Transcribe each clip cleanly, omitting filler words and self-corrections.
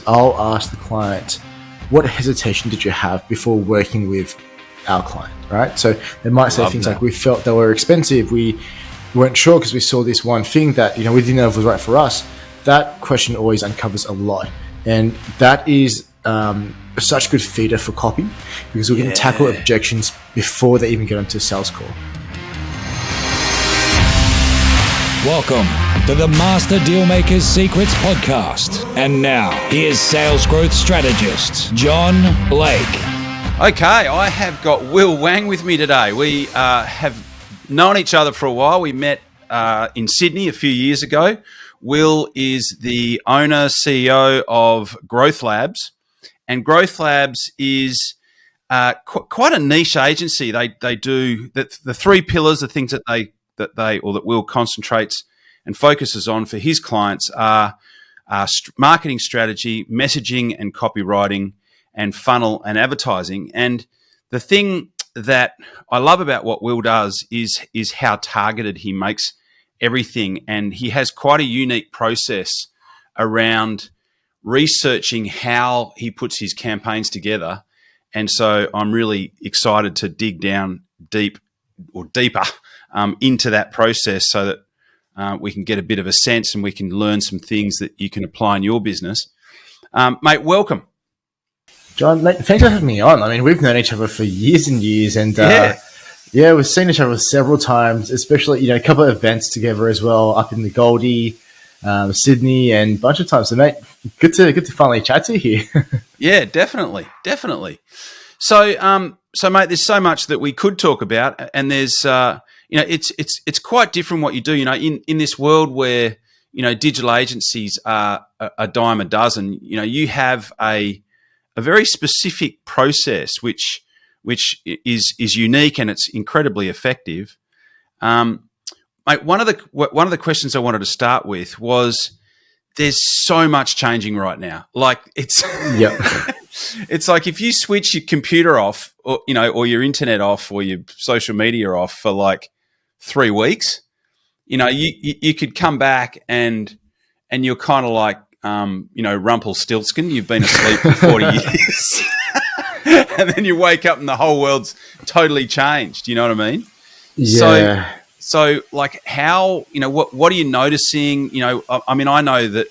I'll ask the client, what hesitation did you have before working with our client, right? So they might say things like, we felt they were expensive, we weren't sure because we saw this one thing that, we didn't know if it was right for us. That question always uncovers a lot. And that is such a good feeder for copy, because we can tackle objections before they even get onto a sales call. Welcome to the Master Dealmakers Secrets podcast. And now, here's sales growth strategist, John Blake. Okay, I have got Wang with me today. We have known each other for a while. We met in Sydney a few years ago. Will is the owner, CEO of Growth Labs. And Growth Labs is quite a niche agency. They do the three pillars, the things that Will concentrates and focuses on for his clients are marketing strategy, messaging and copywriting, and funnel and advertising. And the thing that I love about what Will does is how targeted he makes everything. And he has quite a unique process around researching how he puts his campaigns together. And so I'm really excited to dig down deeper into that process so that we can get a bit of a sense and we can learn some things that you can apply in your business. Mate, welcome. John, mate, thanks for having me on. I mean, we've known each other for years and years, and we've seen each other several times, especially, a couple of events together as well, up in the Goldie, Sydney, and a bunch of times. So, mate, good to finally chat to you here. Yeah, definitely. So, mate, there's so much that we could talk about, and there's, it's quite different what you do. In this world where digital agencies are a dime a dozen. You have a very specific process which is unique and it's incredibly effective. Mate, one of the questions I wanted to start with was, there's so much changing right now. Like it's it's like if you switch your computer off or your internet off or your social media off for like 3 weeks, you could come back and you're kind of like Rumpelstiltskin. You've been asleep for 40 years. And then you wake up and the whole world's totally changed. You know what I mean? Yeah. So like how, what are you noticing? I mean, I know that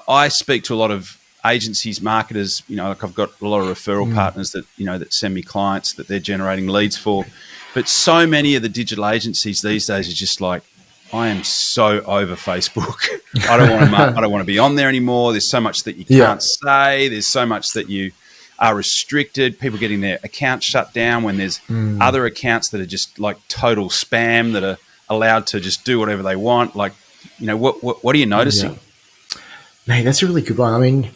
I speak to a lot of agencies, marketers, like I've got a lot of referral partners that, that send me clients that they're generating leads for. But so many of the digital agencies these days are just like, I am so over Facebook. I don't want to be on there anymore. There's so much that you can't say. There's so much that you are restricted. People getting their accounts shut down when there's other accounts that are just like total spam that are allowed to just do whatever they want. Like, what are you noticing? Yeah. Mate, that's a really good one. I mean,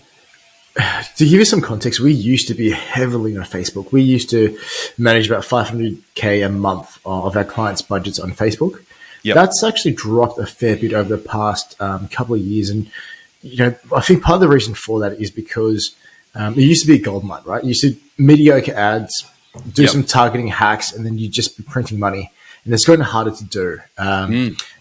to give you some context, we used to be heavily on Facebook. We used to manage about $500K a month of our clients' budgets on Facebook. Yep. That's actually dropped a fair bit over the past couple of years. And, I think part of the reason for that is because it used to be a gold mine, right? You used to mediocre ads, do some targeting hacks, and then you just be printing money. And it's gotten harder to do.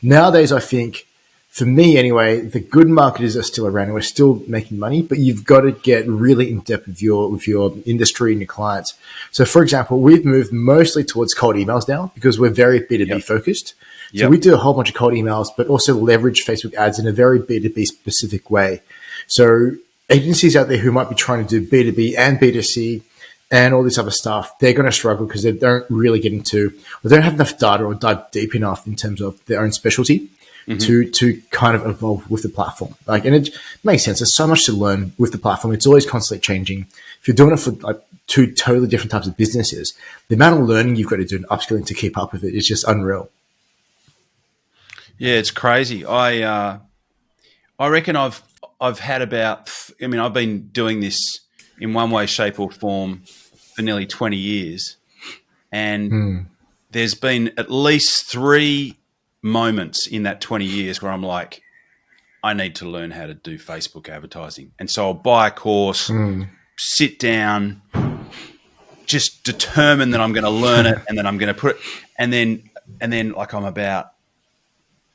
Nowadays, I think, for me anyway, the good marketers are still around and we're still making money, but you've got to get really in depth with your industry and your clients. So, for example, we've moved mostly towards cold emails now because we're very B2B focused. So we do a whole bunch of cold emails, but also leverage Facebook ads in a very B2B specific way. So agencies out there who might be trying to do B2B and B2C and all this other stuff, they're going to struggle because they don't really get into, or they don't have enough data or dive deep enough in terms of their own specialty to kind of evolve with the platform. And it makes sense. There's so much to learn with the platform. It's always constantly changing. If you're doing it for like 2 totally different types of businesses, the amount of learning you've got to do and upskilling to keep up with it is just unreal. Yeah, it's crazy. I reckon I've had about, I've been doing this in one way, shape or form for nearly 20 years. And there's been at least 3 moments in that 20 years where I'm like, I need to learn how to do Facebook advertising. And so I'll buy a course, sit down, just determine that I'm going to learn it and then I'm going to put it, and then like I'm about,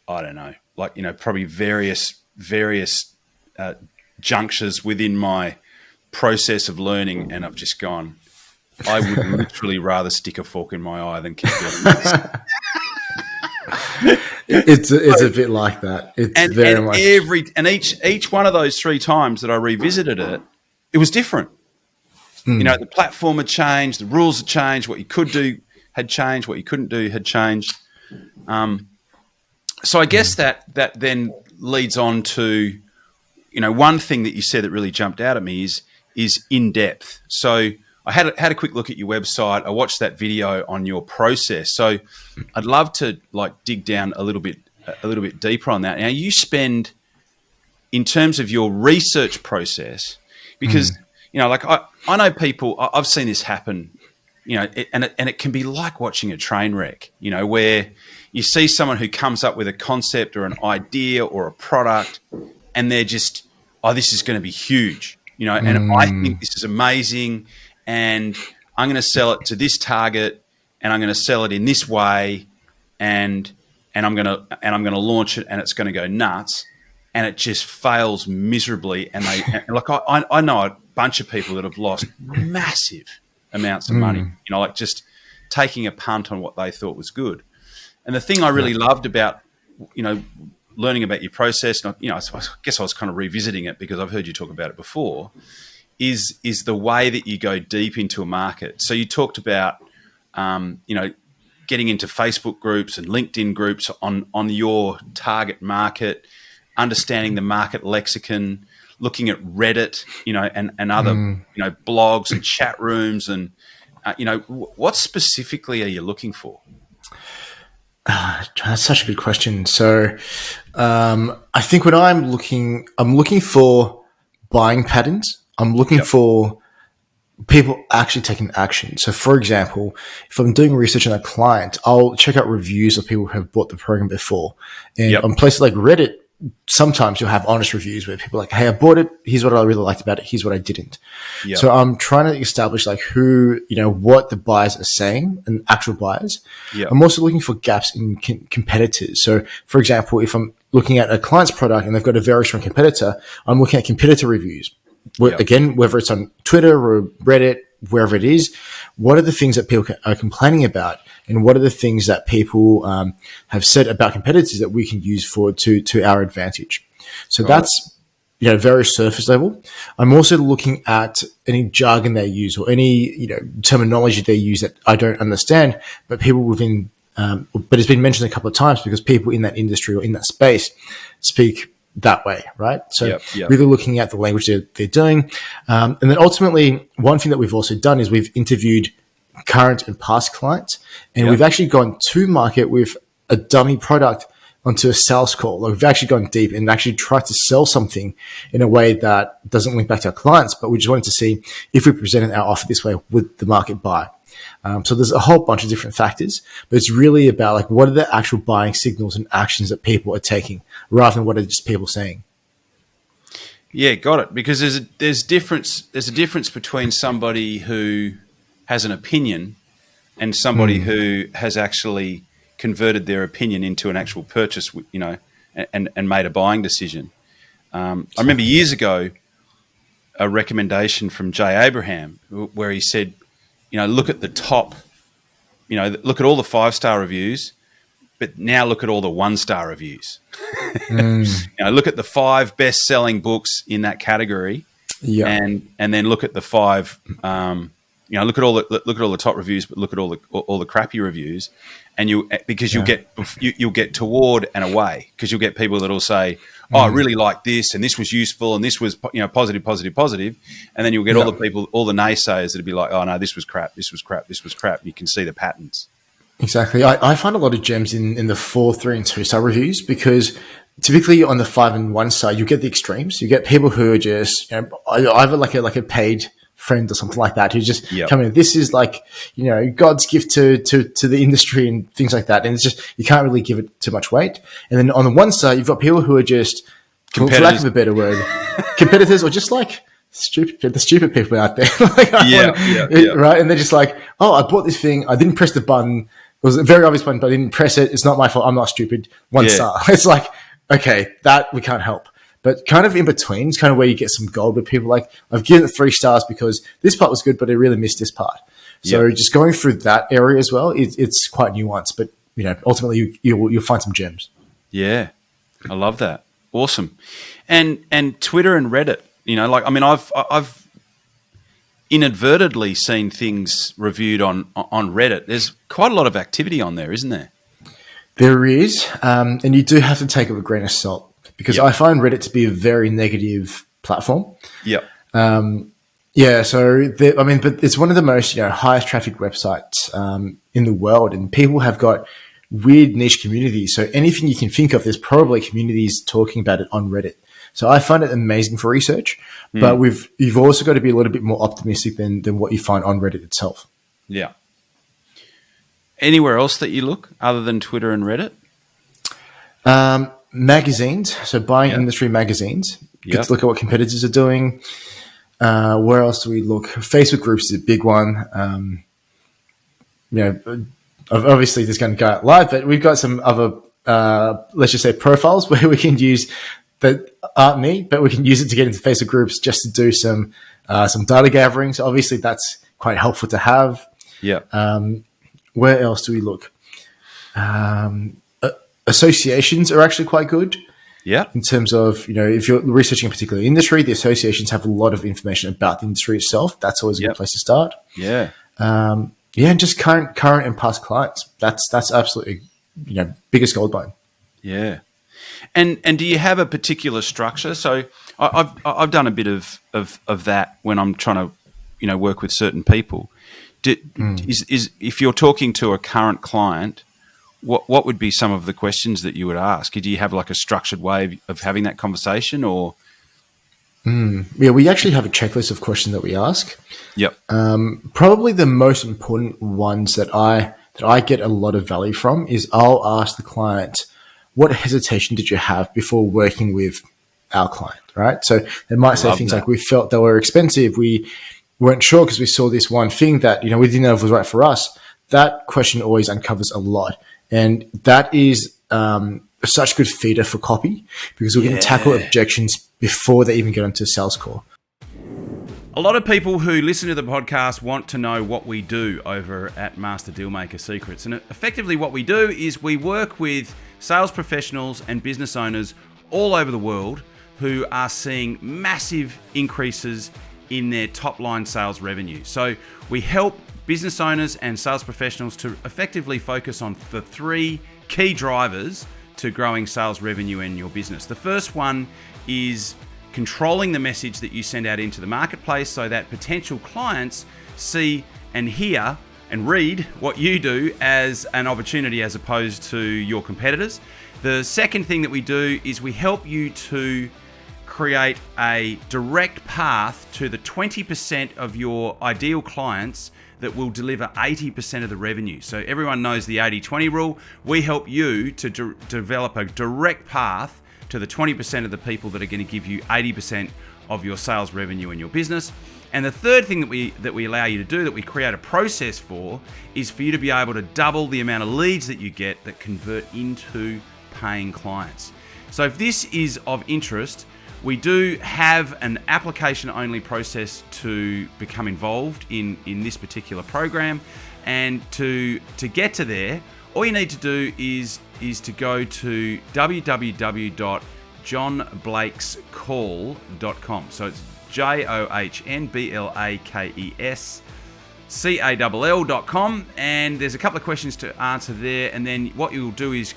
I don't know, like, probably various junctures within my process of learning, and I've just gone, I would literally rather stick a fork in my eye than keep doing this. It's a bit like that. It's very much. Each one of those 3 times that I revisited it, it was different. You know, the platform had changed, the rules had changed, what you could do had changed, what you couldn't do had changed. So I guess that then leads on to, you know, one thing that you said that really jumped out at me is in depth. So I had a quick look at your website. I watched that video on your process. So I'd love to dig down a little bit deeper on that. Now you spend, in terms of your research process, because you know, like I know people. I've seen this happen. You know, and it can be like watching a train wreck. You know, where you see someone who comes up with a concept or an idea or a product, and they're just, oh, this is going to be huge. You know, and I think this is amazing, and I'm going to sell it to this target, and I'm going to sell it in this way, and I'm going to launch it, and it's going to go nuts, and it just fails miserably. And I know a bunch of people that have lost massive amounts of money. You know, like just taking a punt on what they thought was good. And the thing I really loved about, you know, learning about your process, and, you know, I guess I was kind of revisiting it because I've heard you talk about it before, is the way that you go deep into a market. So you talked about, you know, getting into Facebook groups and LinkedIn groups on your target market, understanding the market lexicon, looking at Reddit, you know, and other, you know, blogs and chat rooms, and, you know, what specifically are you looking for? That's such a good question. So, I think when I'm looking for buying patterns. I'm looking for people actually taking action. So, for example, if I'm doing research on a client, I'll check out reviews of people who have bought the program before. And on places like Reddit, sometimes you'll have honest reviews where people are like, hey, I bought it. Here's what I really liked about it. Here's what I didn't. So I'm trying to establish like who, you know, what the buyers are saying and actual buyers. I'm also looking for gaps in competitors. So, for example, if I'm looking at a client's product and they've got a very strong competitor, I'm looking at competitor reviews. Again, whether it's on Twitter or Reddit, wherever it is, what are the things that people are complaining about, and what are the things that people have said about competitors that we can use to our advantage? So that's, you know, very surface level. I'm also looking at any jargon they use or any, you know, terminology they use that I don't understand, but people within, but it's been mentioned a couple of times because people in that industry or in that space speak that way, right? So really looking at the language they're doing. And then ultimately, one thing that we've also done is we've interviewed current and past clients, and we've actually gone to market with a dummy product onto a sales call. Like we've actually gone deep and actually tried to sell something in a way that doesn't link back to our clients, but we just wanted to see if we presented our offer this way, would the market buy? So there's a whole bunch of different factors, but it's really about like what are the actual buying signals and actions that people are taking rather than what are just people saying. Yeah, got it. Because there's a difference between somebody who has an opinion and somebody who has actually converted their opinion into an actual purchase, you know, and made a buying decision. I remember years ago a recommendation from Jay Abraham where he said, you know, look at the top, you know, look at all the 5-star reviews, but now look at all the 1-star reviews. You know, look at the 5 best-selling books in that category, and then look at the 5. You know, look at all the top reviews, but look at all the crappy reviews, and you'll get toward and away, because you'll get people that will say, oh, I really like this, and this was useful, and this was, you know, positive, and then you'll get all the people, all the naysayers that'll be like, oh no, this was crap. You can see the patterns. Exactly. I find a lot of gems in the 4, 3, and 2-star reviews, because typically on the 5 and 1 star, you get the extremes. You get people who are just, you know, either like a paid friend or something like that, who just come in. This is like, you know, God's gift to the industry and things like that. And it's just, you can't really give it too much weight. And then on the 1 side, you've got people who are just, for lack of a better word, competitors, or just like the stupid people out there. Like, right. And they're just like, oh, I bought this thing. I didn't press the button. It was a very obvious button, but I didn't press it. It's not my fault. I'm not stupid. 1 star. It's like, okay, that we can't help. But kind of in between is kind of where you get some gold, where people like, I've given it 3 stars because this part was good, but I really missed this part. So just going through that area as well, it's quite nuanced, but ultimately you'll find some gems. Yeah, I love that. Awesome. And Twitter and Reddit, I've inadvertently seen things reviewed on Reddit. There's quite a lot of activity on there, isn't there? There is, and you do have to take it with a grain of salt, because I find Reddit to be a very negative platform. Yep. But it's one of the most highest traffic websites in the world, and people have got weird niche communities. So anything you can think of, there's probably communities talking about it on Reddit. So I find it amazing for research, but you've also got to be a little bit more optimistic than what you find on Reddit itself. Yeah. Anywhere else that you look other than Twitter and Reddit? Magazines. So buying industry magazines. Get to look at what competitors are doing. Where else do we look? Facebook groups is a big one. Obviously this is going to go out live, but we've got some other, let's just say, profiles where we can use that aren't me, but we can use it to get into Facebook groups just to do some data gathering. So obviously that's quite helpful to have. Yeah. Where else do we look? Associations are actually quite good. Yeah. In terms of, if you're researching a particular industry, the associations have a lot of information about the industry itself. That's always a good place to start. Yeah. And just current and past clients. That's absolutely, biggest gold mine. Yeah. And do you have a particular structure? So I've done a bit of that when I'm trying to, work with certain people. Is if you're talking to a current client, what would be some of the questions that you would ask? Do you have like a structured way of having that conversation, or? Yeah, we actually have a checklist of questions that we ask. Yep. Probably the most important ones that I get a lot of value from is I'll ask the client, what hesitation did you have before working with our client, right? So they might say things like, we felt they were expensive. We weren't sure because we saw this one thing that, we didn't know if it was right for us. That question always uncovers a lot. And that is such good feeder for copy, because we can tackle objections before they even get onto a sales call. A lot of people who listen to the podcast want to know what we do over at Master Dealmaker Secrets. And effectively what we do is we work with sales professionals and business owners all over the world who are seeing massive increases in their top line sales revenue. So we help business owners and sales professionals to effectively focus on the 3 key drivers to growing sales revenue in your business. The first one is controlling the message that you send out into the marketplace so that potential clients see and hear and read what you do as an opportunity as opposed to your competitors. The second thing that we do is we help you to create a direct path to the 20% of your ideal clients that will deliver 80% of the revenue. So everyone knows the 80-20 rule. We help you to develop a direct path to the 20% of the people that are going to give you 80% of your sales revenue in your business. And the third thing that we allow you to do, that we create a process for, is for you to be able to double the amount of leads that you get that convert into paying clients. So if this is of interest, we do have an application-only process to become involved in this particular program. And to get to there, all you need to do is to go to johnblakescall.com. So it's JOHNBLAKESCALL.com, and there's a couple of questions to answer there. And then what you'll do is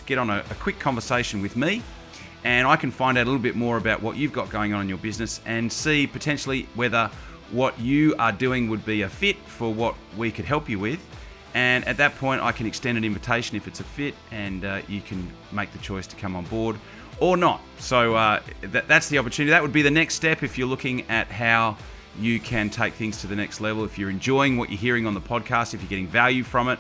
get on a quick conversation with me, and I can find out a little bit more about what you've got going on in your business and see potentially whether what you are doing would be a fit for what we could help you with. And at that point, I can extend an invitation if it's a fit, and you can make the choice to come on board or not. So that's the opportunity. That would be the next step if you're looking at how you can take things to the next level. If you're enjoying what you're hearing on the podcast, if you're getting value from it,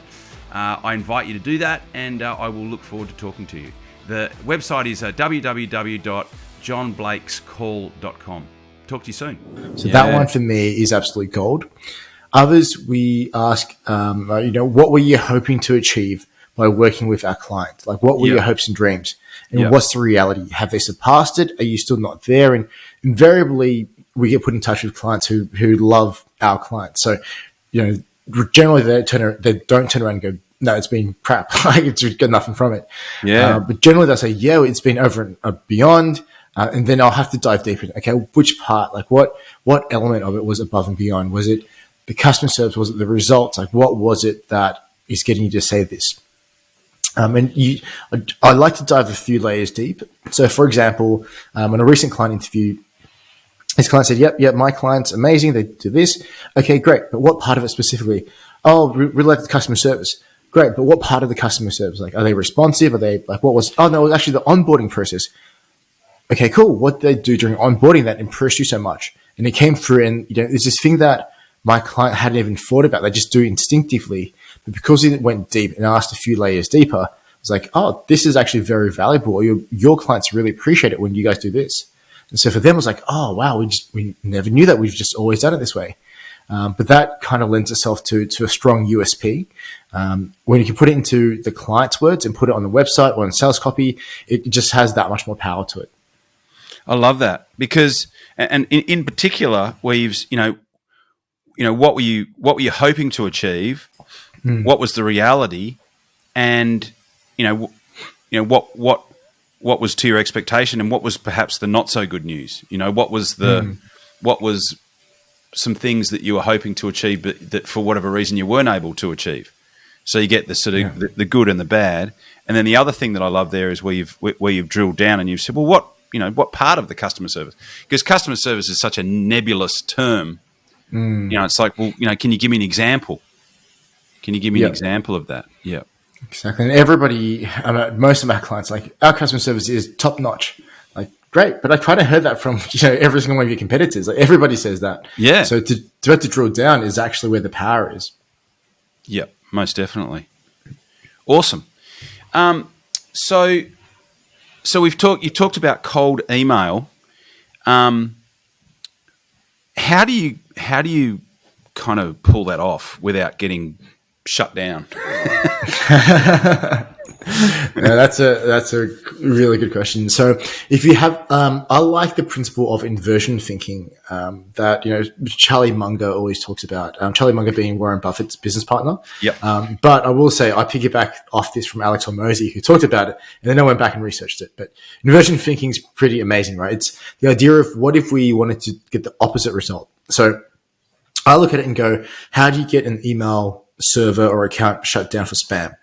I invite you to do that, and I will look forward to talking to you. The website is www.johnblakescall.com. Talk to you soon. So that one for me is absolutely gold. Others, we ask, what were you hoping to achieve by working with our client? Like, what were your hopes and dreams? And what's the reality? Have they surpassed it? Are you still not there? And invariably, we get put in touch with clients who love our clients. So, generally they don't turn around and go, no, it's been crap. Like, it's got nothing from it. Yeah. But generally they'll say, yeah, it's been over and beyond. And then I'll have to dive deeper. Okay, which part? Like, what element of it was above and beyond? Was it the customer service? Was it the results? Like, what was it that is getting you to say this? I like to dive a few layers deep. So, for example, on a recent client interview, his client said, yep, my client's amazing. They do this. Okay, great. But what part of it specifically? Oh, related to customer service. Great. But what part of the customer service? Like, are they responsive? Are they like, oh, no, it was actually the onboarding process. Okay, cool. What did they do during onboarding that impressed you so much? And it came through, and there's this thing that my client hadn't even thought about. They just do instinctively. But because it went deep and asked a few layers deeper, I was like, oh, this is actually very valuable. Or your clients really appreciate it when you guys do this. And so for them, it was like, oh, wow, we never knew that. We've just always done it this way. But that kind of lends itself to a strong USP. When you can put it into the client's words and put it on the website or in sales copy, it just has that much more power to it. I love that because, and in particular, where what were you hoping to achieve? What was the reality? And, what was to your expectation, and what was perhaps the not so good news? What was some things that you were hoping to achieve, but that for whatever reason you weren't able to achieve. So you get the sort of the good and the bad. And then the other thing that I love there is where you've drilled down and you've said, well, what part of the customer service? Because customer service is such a nebulous term. It's like, well, can you give me an example? Can you give me an example of that? Yeah. Exactly. And everybody, most of my clients, like, our customer service is top notch. Like, great. But I kind of heard that from, every single one of your competitors. Like, everybody says that. Yeah. So to have to drill down is actually where the power is. Yep, most definitely. Awesome. So you've talked about cold email. How do you kind of pull that off without getting shut down? That's a really good question. So if you have, I like the principle of inversion thinking that Charlie Munger always talks about. Charlie Munger being Warren Buffett's business partner. Yep. But I will say I piggyback off this from Alex Hormozi, who talked about it, and then I went back and researched it. But inversion thinking is pretty amazing, right? It's the idea of what if we wanted to get the opposite result. So I look at it and go, how do you get an email server or account shut down for spam?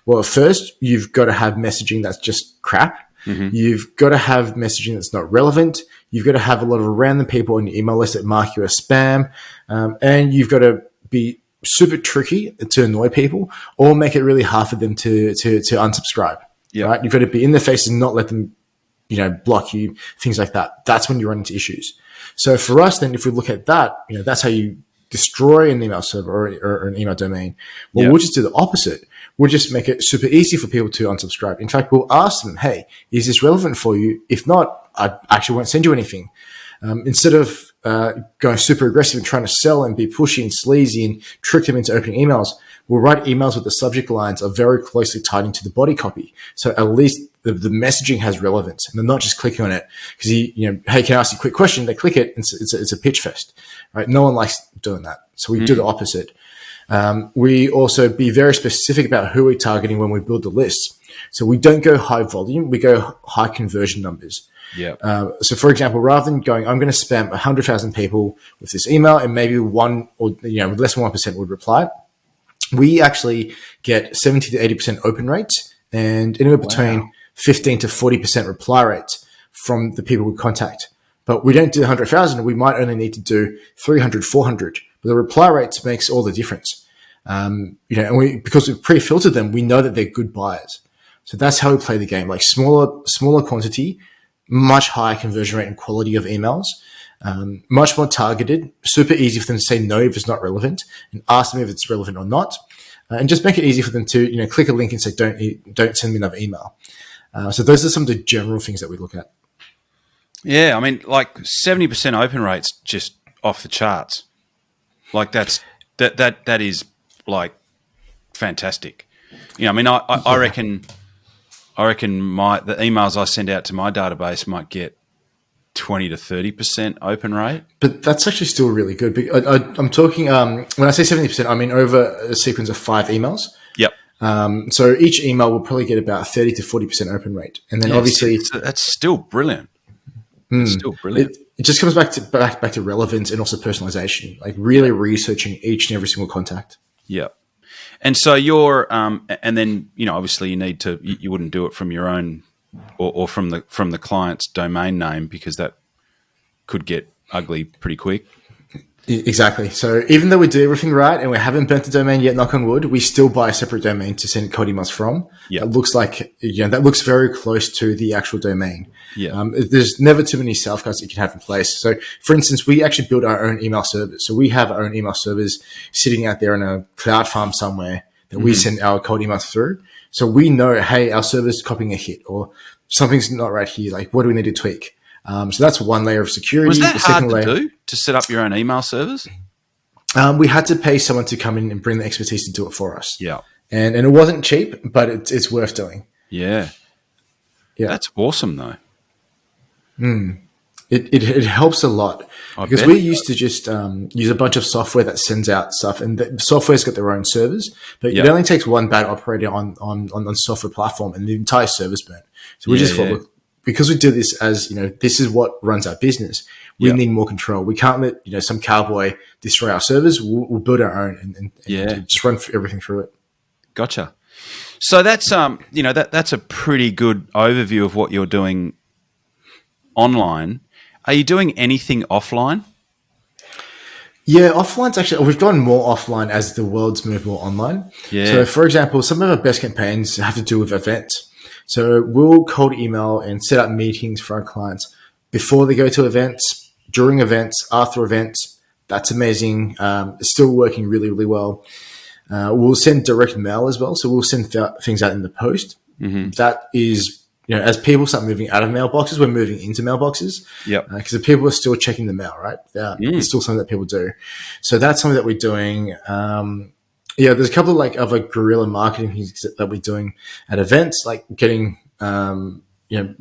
Well, first, you've got to have messaging that's just crap. Mm-hmm. You've got to have messaging that's not relevant. You've got to have a lot of random people on your email list that mark you as spam. And you've got to be super tricky to annoy people or make it really hard for them to unsubscribe. Yeah. Right? You've got to be in their face and not let them, block you, things like that. That's when you run into issues. So for us, then, if we look at that, that's how you destroy an email server or an email domain. Well, we'll just do the opposite. We'll just make it super easy for people to unsubscribe. In fact, we'll ask them, hey, is this relevant for you? If not, I actually won't send you anything. Instead of going super aggressive and trying to sell and be pushy and sleazy and trick them into opening emails, we'll write emails with the subject lines are very closely tied into the body copy. So at least the messaging has relevance, and they're not just clicking on it because hey, can I ask you a quick question? They click it, and it's a pitch fest, right? No one likes doing that. So we do the opposite. We also be very specific about who we're targeting when we build the lists. So we don't go high volume, we go high conversion numbers. Yeah. So for example, rather than going, I'm going to spam 100,000 people with this email and maybe one or, less than 1% would reply, we actually get 70 to 80% open rates and anywhere between 15 to 40% reply rates from the people we contact. But we don't do 100,000. We might only need to do 300, 400. But the reply rates makes all the difference. And because we've pre-filtered them, we know that they're good buyers. So that's how we play the game. Like smaller quantity, much higher conversion rate and quality of emails, much more targeted, super easy for them to say no if it's not relevant and ask them if it's relevant or not. And just make it easy for them to, click a link and say, don't send me another email. So those are some of the general things that we look at. Yeah. I mean, like 70% open rates just off the charts. Like that is like fantastic. I mean, I reckon the emails I send out to my database might get 20 to 30% open rate. But that's actually still really good. I'm talking, when I say 70%, I mean over a sequence of 5 emails. Yep. So each email will probably get about 30 to 40% open rate. And then obviously that's still brilliant. It's still brilliant. It just comes back to relevance and also personalization, like really researching each and every single contact. Yeah. And so you're, and then, obviously you wouldn't do it from your own or from the client's domain name, because that could get ugly pretty quick. Exactly. So even though we do everything right and we haven't burnt the domain yet, knock on wood, we still buy a separate domain to send cold emails from. Yeah. That looks like, that looks very close to the actual domain. Yeah. There's never too many safeguards that you can have in place. So for instance, we actually build our own email servers. So we have our own email servers sitting out there in a cloud farm somewhere that we send our cold emails through. So we know, hey, our server's copying a hit or something's not right here. Like, what do we need to tweak? So that's one layer of security. Was that the second hard to layer, do, to set up your own email servers? We had to pay someone to come in and bring the expertise to do it for us. Yeah. And it wasn't cheap, but it's worth doing. Yeah. Yeah. That's awesome, though. It helps a lot because we used to just use a bunch of software that sends out stuff, and the software's got their own servers, but it only takes one bad operator on the software platform and the entire server's burnt. So we thought, look, because we do this as, this is what runs our business, we need more control. We can't let, some cowboy destroy our servers. We'll build our own and just run everything through it. Gotcha. So that's, that's a pretty good overview of what you're doing online. Are you doing anything offline? Yeah, offline's actually, we've gone more offline as the world's moved more online. Yeah. So for example, some of our best campaigns have to do with events. So we'll cold email and set up meetings for our clients before they go to events, during events, after events. That's amazing. It's still working really, really well. We'll send direct mail as well. So we'll send things out in the post. Mm-hmm. That is, as people start moving out of mailboxes, we're moving into mailboxes. Yeah. Because the people are still checking the mail, right? It's still something that people do. So that's something that we're doing. There's a couple of other guerrilla marketing things that we're doing at events, like getting,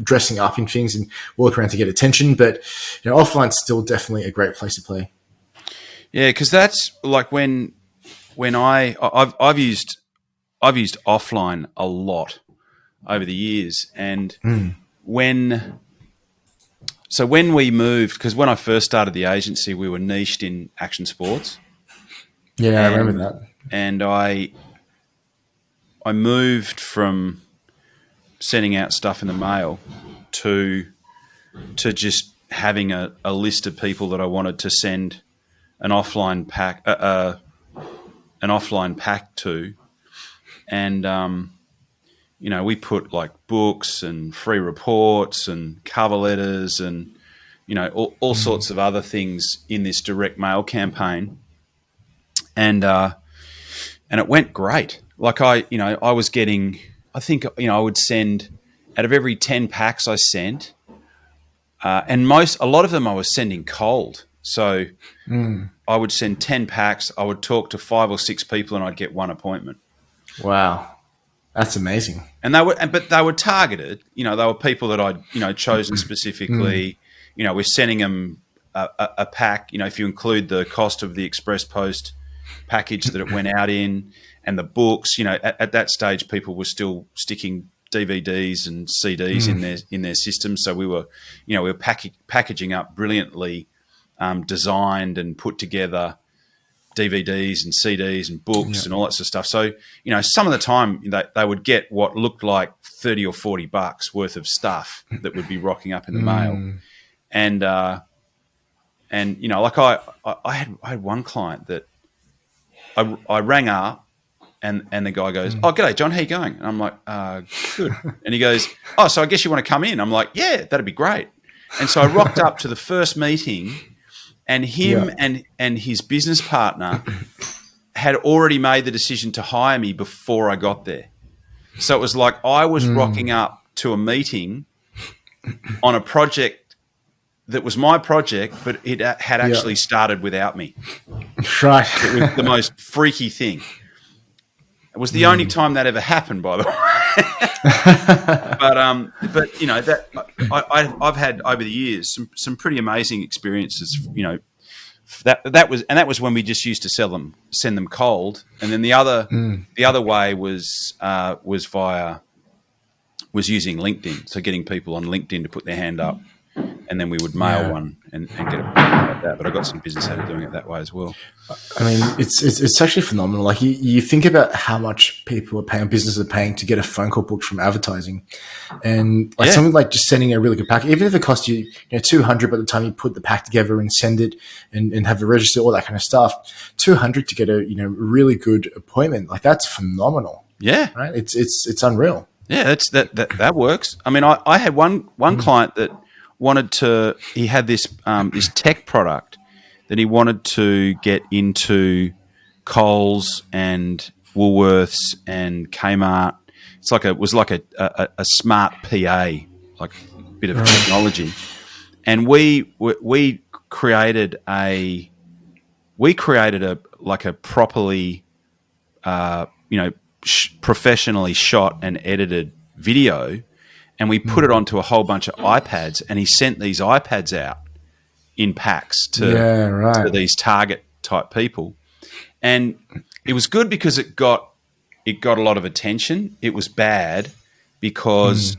dressing up in things and walk around to get attention. But, offline's still definitely a great place to play. Yeah, because that's like when I've used offline a lot over the years, and when we moved, because when I first started the agency, we were niched in action sports. Yeah, I remember that. And I moved from sending out stuff in the mail to just having a list of people that I wanted to send an offline pack to, and we put like books and free reports and cover letters and all sorts of other things in this direct mail campaign, and it went great. Like I was getting, I think I would send, out of every 10 packs I sent, and a lot of them I was sending cold. So I would send 10 packs. I would talk to 5 or 6 people, and I'd get one appointment. Wow, that's amazing. And they were targeted. They were people that I'd chosen specifically. We're sending them a pack. If you include the cost of the express post package that it went out in, and the books. At that stage, people were still sticking DVDs and CDs in their system. So we were packaging up brilliantly. Designed and put together DVDs and CDs and books and all that sort of stuff. So, some of the time they would get what looked like $30 or $40 worth of stuff that would be rocking up in the mail. And I had one client that I rang up and the guy goes, "Oh, g'day, John, how you going?" And I'm like, "Good." And he goes, "Oh, so I guess you want to come in?" I'm like, "Yeah, that'd be great." And so I rocked up to the first meeting, and him and his business partner had already made the decision to hire me before I got there. So it was like I was rocking up to a meeting on a project that was my project, but it had actually started without me. Right. It was the most freaky thing. It was the only time that ever happened, by the way. But you know that I've had over the years some pretty amazing experiences. You know, that was when we just used to send them cold, and then the other way was using LinkedIn, so getting people on LinkedIn to put their hand up, and then we would mail one and get it like that. But I got some business out of doing it that way as well. I mean, it's actually phenomenal. Like you think about how much people are paying, businesses are paying to get a phone call booked from advertising, and like something like just sending a really good pack, even if it costs you, $200 by the time you put the pack together and send it and have it registered, all that kind of stuff, $200 to get a really good appointment, like that's phenomenal. Yeah, right. It's unreal. Yeah, that works. I mean, I had one client that wanted to. He had this this tech product that he wanted to get into Coles and Woolworths and Kmart. It was like a smart PA, like a bit of technology, and we created a like a properly professionally shot and edited video, and we put it onto a whole bunch of iPads, and he sent these iPads out in packs to these target type people. And it was good because it got a lot of attention. It was bad because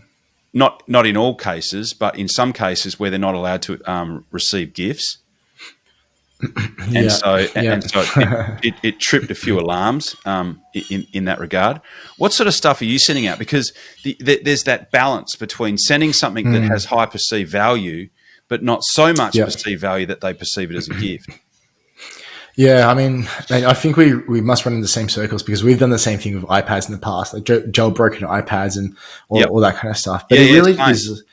not in all cases, but in some cases where they're not allowed to receive gifts. And so it tripped a few alarms in that regard. What sort of stuff are you sending out? Because there's that balance between sending something that has high perceived value, but not so much perceived value that they perceive it as a gift. Yeah, I mean, I think we must run in the same circles because we've done the same thing with iPads in the past, like jailbroken iPads and all that kind of stuff. But it really is.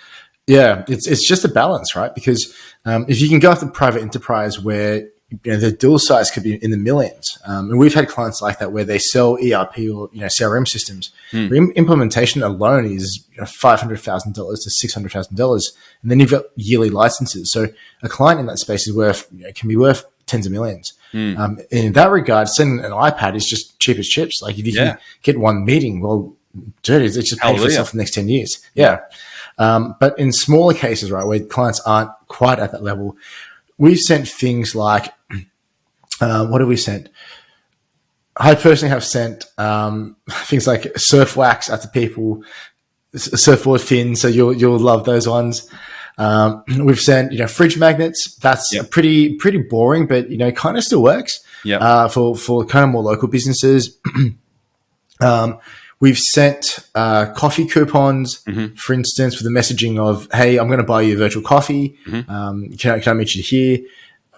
Yeah, it's just a balance, right? Because if you can go after private enterprise where the deal size could be in the millions, and we've had clients like that where they sell ERP or CRM systems. Implementation alone is $500,000 to $600,000, and then you've got yearly licenses. So a client in that space is worth can be worth tens of millions. In that regard, sending an iPad is just cheap as chips. Like if you can get one meeting, well, dude, it's just paid for itself for the next 10 years. Yeah. But in smaller cases, right, where clients aren't quite at that level, we've sent things like, what have we sent? I personally have sent things like surf wax out to people, surfboard fins, so you'll love those ones. We've sent fridge magnets. That's pretty boring, but kind of still works. For kind of more local businesses. We've sent coffee coupons, for instance, with the messaging of, "Hey, I'm going to buy you a virtual coffee. Can I meet you here?"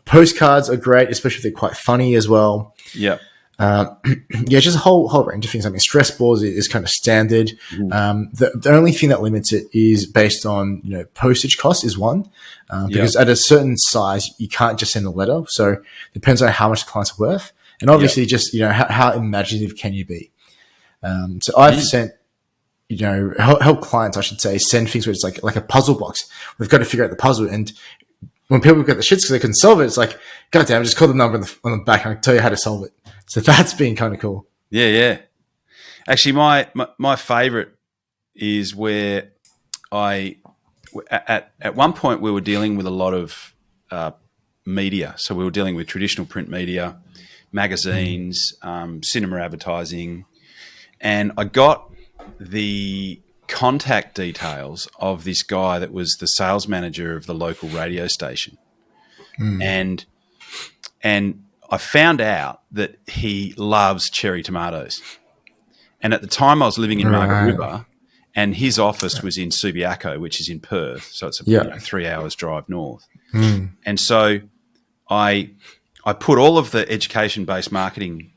Postcards are great, especially if they're quite funny as well. Just a whole range of things. I mean, stress balls is kind of standard. The only thing that limits it is based on postage cost is one, because at a certain size you can't just send a letter. So it depends on how much the client's worth, and obviously just how imaginative can you be. So I've sent, help clients, I should say, send things where it's like a puzzle box. We've got to figure out the puzzle. And when people get the shits because they can solve it, it's like, God damn, just call the number on the back and I'll tell you how to solve it. So that's been kind of cool. Yeah. Actually, my favorite is where at one point we were dealing with a lot of media. So we were dealing with traditional print media, magazines, cinema advertising. And I got the contact details of this guy that was the sales manager of the local radio station. And I found out that he loves cherry tomatoes. And at the time I was living in Margaret River, and his office was in Subiaco, which is in Perth. So it's a 3 hours drive north. And so I put all of the education-based marketing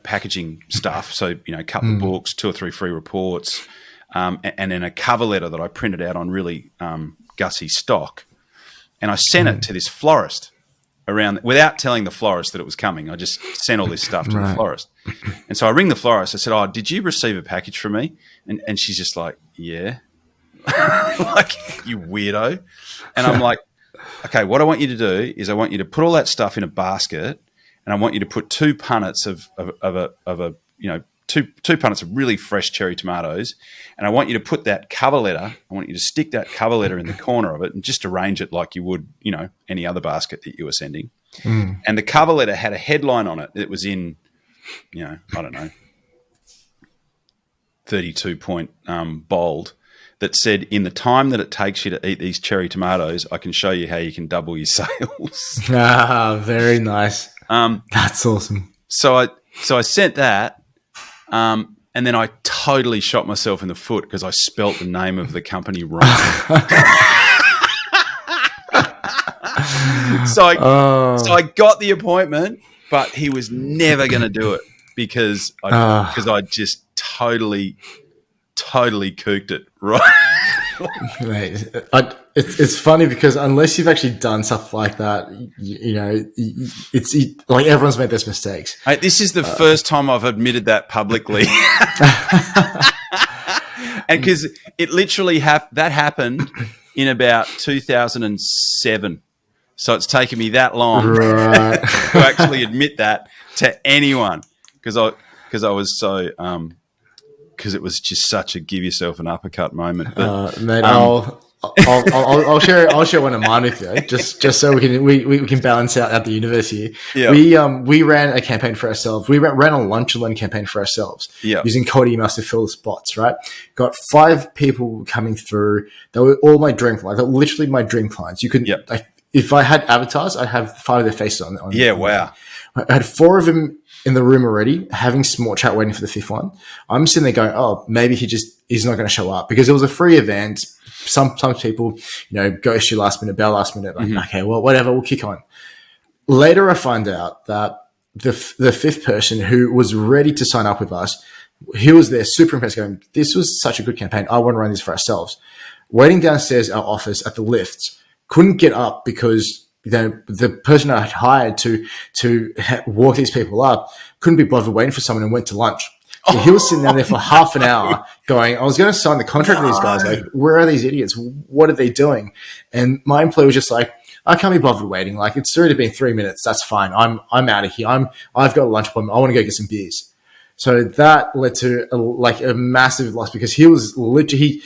packaging stuff. So, a couple of books, 2 or 3 free reports, and then a cover letter that I printed out on really gussy stock. And I sent it to this florist around without telling the florist that it was coming. I just sent all this stuff to the florist. And so I ring the florist. I said, "Oh, did you receive a package from me?" And she's just like, "Yeah." Like, you weirdo. And I'm like, "Okay, what I want you to do is I want you to put all that stuff in a basket and I want you to put 2 punnets of a two punnets of really fresh cherry tomatoes, and I want you to put that cover letter. I want you to stick that cover letter in the corner of it, and just arrange it like you would, any other basket that you were sending. And the cover letter had a headline on it that was in, I don't know, 32 point bold, that said, in the time that it takes you to eat these cherry tomatoes, I can show you how you can double your sales. Very nice. That's awesome. So I sent that, and then I totally shot myself in the foot because I spelt the name of the company wrong. So I got the appointment, but he was never going to do it because I just totally cooked it, right? Mate, it's funny because unless you've actually done stuff like that, it's like everyone's made those mistakes. Hey, this is the first time I've admitted that publicly. And because it literally that happened in about 2007. So it's taken me that long Right. to actually admit that to anyone because I was so because it was just such a give yourself an uppercut moment. But, mate, I'll share one of mine with you just so we can balance out the universe here. Yeah. We ran a campaign for ourselves. We ran a lunch and learn campaign for ourselves using cold emails to fill the spots. Right, got 5 people coming through. They were all my dream clients. They were literally my dream clients. You could if I had avatars, I'd have 5 of their faces on. Wow. I had 4 of them in the room already, having small chat, waiting for the 5th one. I'm sitting there going, oh, maybe he's not going to show up because it was a free event. Sometimes people, ghost you last minute, bail last minute. Like, okay, well, whatever, we'll kick on. Later, I find out that the 5th person who was ready to sign up with us, he was there super impressed going, this was such a good campaign. I want to run this for ourselves. Waiting downstairs our office at the lifts, couldn't get up because the person I had hired to walk these people up couldn't be bothered waiting for someone and went to lunch. So he was sitting down there for half an hour going, I was going to sign the contract with these guys. Like, where are these idiots? What are they doing? And my employee was just like, I can't be bothered waiting. Like, it's already been 3 minutes. That's fine. I'm out of here. I've got a lunch appointment. I want to go get some beers. So that led to a massive loss because he was literally,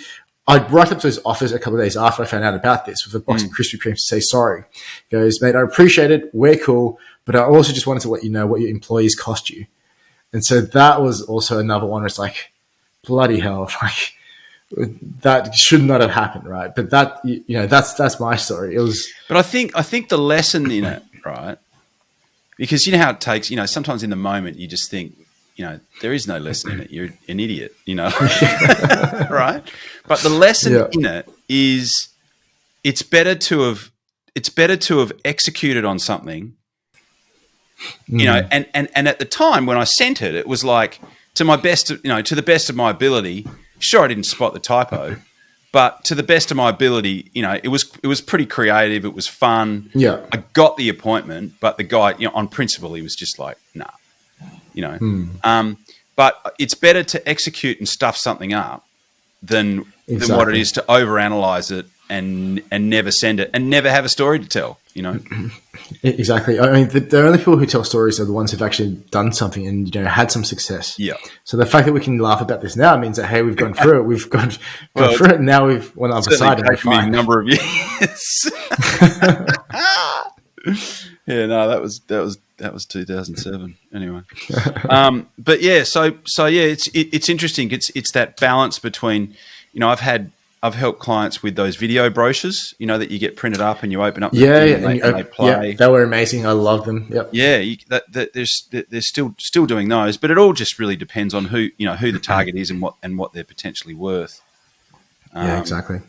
I brought up to his office a couple of days after I found out about this with a box of Krispy Kremes to say sorry. He goes, mate, I appreciate it. We're cool. But I also just wanted to let you know what your employees cost you. And so that was also another one where it's like, bloody hell, like that should not have happened, right? But that, that's my story. It was. But I think the lesson in it, right? Because you know how it takes, sometimes in the moment you just think, there is no lesson in it. You're an idiot, right? But the lesson in it is it's better to have executed on something, and at the time when I sent it, it was like to the best of my ability. Sure, I didn't spot the typo, but to the best of my ability, it was pretty creative. It was fun. Yeah, I got the appointment, but the guy, on principle, he was just like, nah. But it's better to execute and stuff something up than what it is to overanalyze it and never send it and never have a story to tell. Exactly. I mean, the only people who tell stories are the ones who've actually done something and had some success. Yeah. So the fact that we can laugh about this now means that hey, we've gone through it. We've gone through it. And now we've went on the other side and we're fine. A number of years. Yeah. No, that was 2007 anyway. But yeah, so yeah, it's interesting. It's that balance between, I've helped clients with those video brochures, that you get printed up and you open up. And they play. Yeah, they were amazing. I love them. Yep. Yeah, they're still doing those, but it all just really depends on who the target is and what they're potentially worth. Yeah, exactly.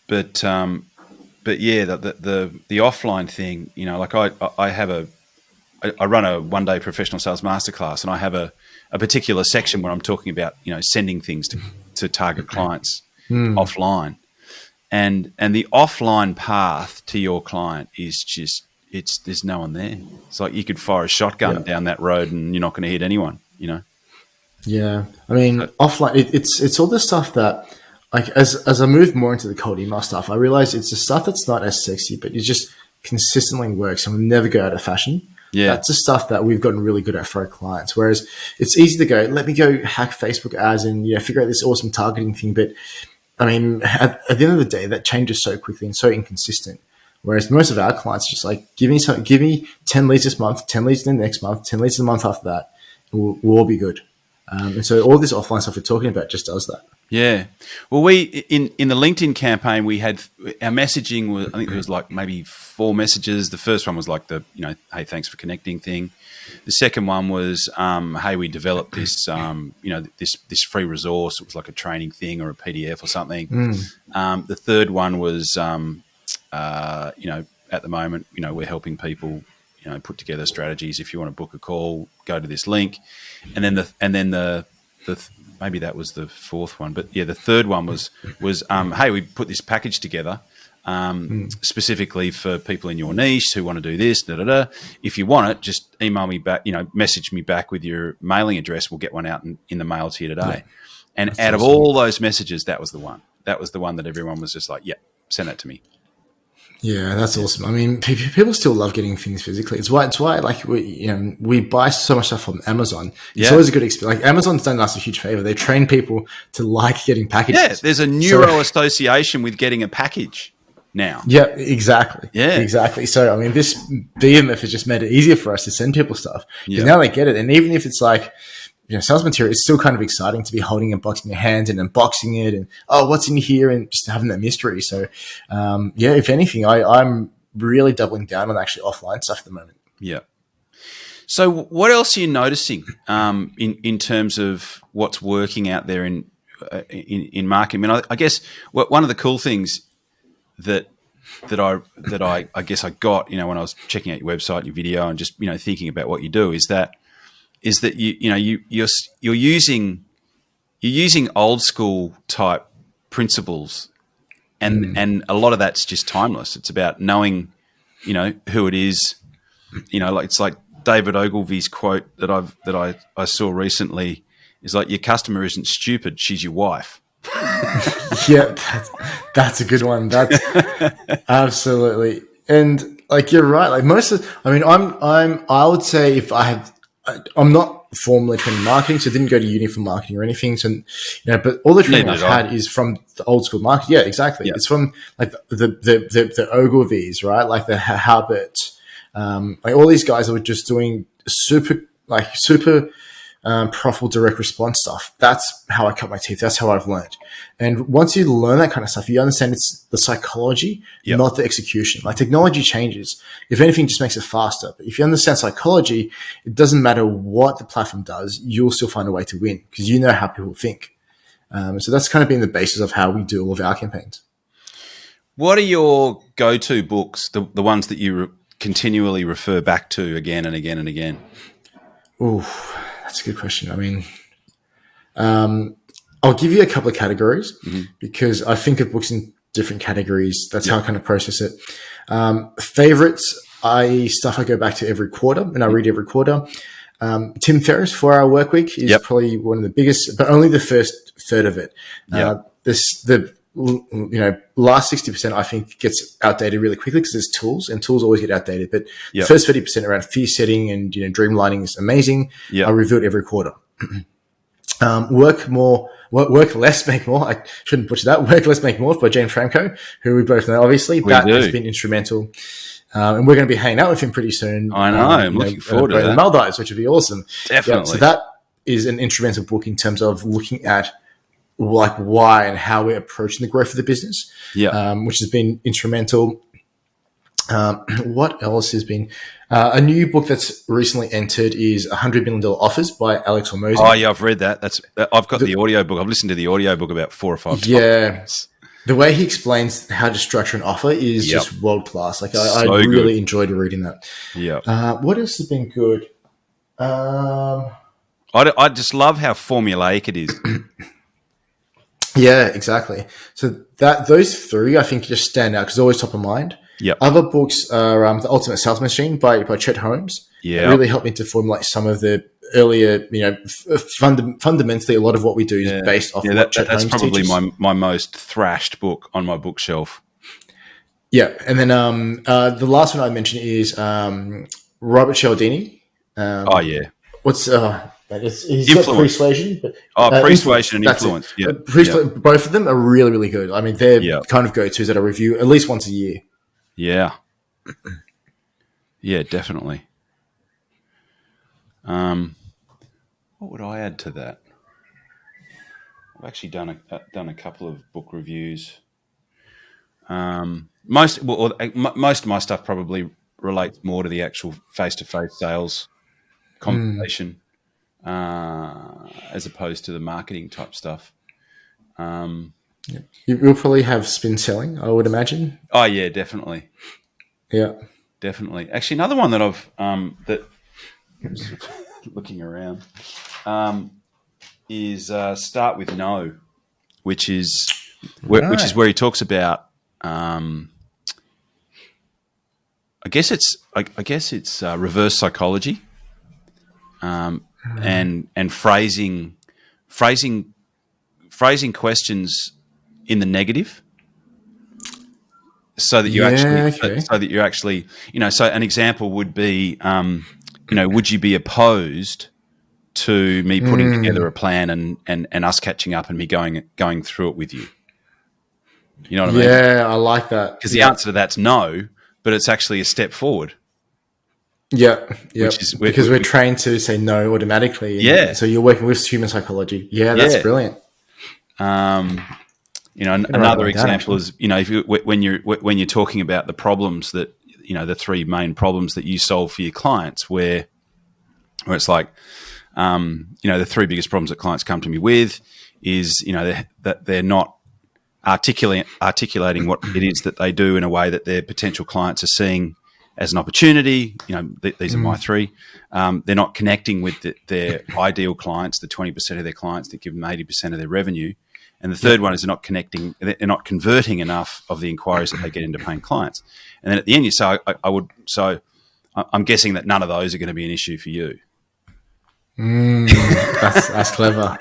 But yeah, the offline thing, like I run a 1-day professional sales masterclass, and I have a particular section where I'm talking about, sending things to target clients offline, and the offline path to your client is just there's no one there. It's like you could fire a shotgun down that road and you're not going to hit anyone. Yeah, I mean, offline, it's all the stuff that. Like as I move more into the cold email stuff, I realize it's the stuff that's not as sexy, but it just consistently works and will never go out of fashion. Yeah. That's the stuff that we've gotten really good at for our clients. Whereas it's easy to go, let me go hack Facebook ads and figure out this awesome targeting thing. But I mean, at the end of the day, that changes so quickly and so inconsistent. Whereas most of our clients are just like, give me 10 leads this month, 10 leads the next month, 10 leads the month after that. We'll all be good. And so all this offline stuff we're talking about just does that. Yeah. Well, we in the LinkedIn campaign, we had our messaging was, I think there was like maybe 4 messages. The first one was like the, hey, thanks for connecting thing. The second one was, hey, we developed this, this free resource. It was like a training thing or a PDF or something. The third one was, at the moment, we're helping people, put together strategies. If you want to book a call, go to this link. And then the maybe that was the fourth one, but yeah, the third one was hey, we put this package together specifically for people in your niche who want to do this. If you want it, just email me back. Message me back with your mailing address. We'll get one out in the mail to you today. Yeah. And that's out awesome. Of all those messages, that was the one. That was the one that everyone was just like, yeah, send that to me. Yeah, that's awesome. I mean, people still love getting things physically. It's why like we buy so much stuff from Amazon. It's always a good experience. Like Amazon's done us a huge favor. They train people to like getting packages. Yeah, there's a neuro association with getting a package now. Yeah, exactly. Yeah, exactly. So I mean, this BMF has just made it easier for us to send people stuff because now they get it. And even if it's like, sales material, it's still kind of exciting to be holding a box in your hands and unboxing it and, what's in here, and just having that mystery. So, if anything, I'm really doubling down on actually offline stuff at the moment. Yeah. So what else are you noticing in terms of what's working out there in marketing? I mean, I guess one of the cool things that I guess I got, when I was checking out your website, your video, and just, thinking about what you do is that you're using old school type principles, and a lot of that's just timeless. It's about knowing, who it is. Like it's like David Ogilvy's quote that I saw recently is like, your customer isn't stupid, she's your wife. Yeah, that's a good one. That's absolutely, and like you're right. Like I would say if I had. I'm not formally trained in marketing, so I didn't go to uni for marketing or anything. So, but all the training I've had is from the old school marketing. Yeah, exactly. Yeah. It's from like the Ogilvy's, right? Like the Habit, like all these guys that were just doing super profitable direct response stuff. That's how I cut my teeth. That's how I've learned. And once you learn that kind of stuff, you understand it's the psychology, not the execution. Like technology changes. If anything, it just makes it faster. But if you understand psychology, it doesn't matter what the platform does, you'll still find a way to win because you know how people think. So that's kind of been the basis of how we do all of our campaigns. What are your go-to books, the ones that you continually refer back to again and again and again? Ooh. That's a good question. I mean, I'll give you a couple of categories because I think of books in different categories. That's how I kind of process it. Favorites, stuff I go back to every quarter and I read every quarter. Tim Ferriss, 4-Hour Workweek is probably one of the biggest, but only the first third of it. The last 60% I think gets outdated really quickly because there's tools and tools always get outdated. But the first 30% around fear setting and dreamlining is amazing. I review it every quarter. Work less, make more. I shouldn't butcher that. Work less, make more by James Franco, who we both know. Obviously, that has been instrumental. And we're going to be hanging out with him pretty soon. I know. I'm looking forward to that. Maldives, which would be awesome. Definitely. So that is an instrumental book in terms of looking at like why and how we're approaching the growth of the business, which has been instrumental. What else has been a new book that's recently entered is $100 Million Offers by Alex Hormozi. Oh yeah, I've read that. I've got the audiobook. I've listened to the audiobook about 4 or 5 times. Yeah, the way he explains how to structure an offer is just world class. Like I really enjoyed reading that. Yeah. What else has been good? I just love how formulaic it is. Yeah, exactly. So those 3 I think just stand out because they're always top of mind. Yeah. Other books are The Ultimate Sales Machine by Chet Holmes. Yeah. It really helped me to formulate some of the earlier, fundamentally a lot of what we do is based off what Chet Holmes probably teaches. my most thrashed book on my bookshelf. Yeah. And then the last one I mentioned is Robert Cialdini. Oh yeah, What's he's got influence. Persuasion, but Persuasion and That's influence. Yeah, it. yeah, Both of them are really, really good. I mean, they're yeah, kind of go-tos that I review at least once a year. yeah, yeah, definitely. What would I add to that? I've actually done a couple of book reviews. Most of my stuff probably relates more to the actual face-to-face sales conversation as opposed to the marketing type stuff. You'll probably have spin selling, I would imagine. Oh yeah, definitely, Yeah. definitely. Actually, another one that I've that looking around is Start With No, which is where he talks about. I guess it's reverse psychology, and phrasing questions in the negative, so that you actually, So an example would be, would you be opposed to me putting together a plan and us catching up and me going through it with you? You know what I mean? Yeah, I like that. Because the answer to that's no, but it's actually a step forward. Yeah, because we're we trained to say no automatically. Yeah. So you're working with human psychology. Yeah, that's brilliant. Another example is, when you're talking about the problems that, the three main problems that you solve for your clients, where it's like, the three biggest problems that clients come to me with is, that they're not articulating what it is that they do in a way that their potential clients are seeing as an opportunity. These are my three. They're not connecting with their ideal clients, the 20% of their clients that give them 80% of their revenue. And the third one is they're not converting enough of the inquiries that they get into paying clients. And then at the end, you say, I'm guessing that none of those are going to be an issue for you. That's clever.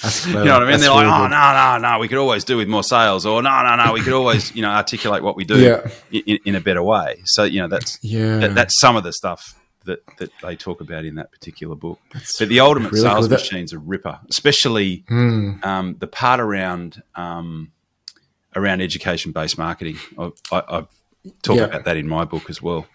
That's clever. You know what I mean? That's They're really like, no, we could always do with more sales, or no, we could always, articulate what we do in a better way. So, that's some of the stuff that they talk about in that particular book. But the ultimate really sales cool. machine's a ripper, especially the part around education-based marketing. I've talked about that in my book as well.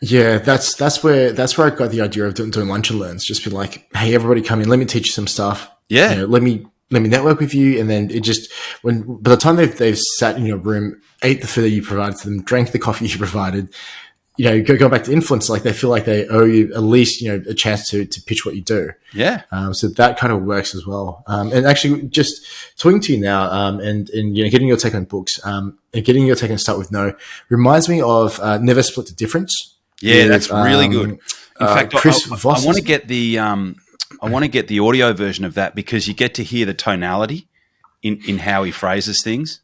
Yeah, that's where I got the idea of doing lunch and learns. Just be like, hey, everybody, come in. Let me teach you some stuff. Yeah, let me network with you, and then it just by the time they've sat in your room, ate the food that you provided to them, drank the coffee you provided, go back to influence. Like they feel like they owe you at least a chance to pitch what you do. Yeah. So that kind of works as well. And actually, just talking to you now, and getting your take on books, and getting your take on Start With No reminds me of Never Split the Difference. Yeah, that's really good. In fact, Chris I want to get the audio version of that, because you get to hear the tonality in how he phrases things.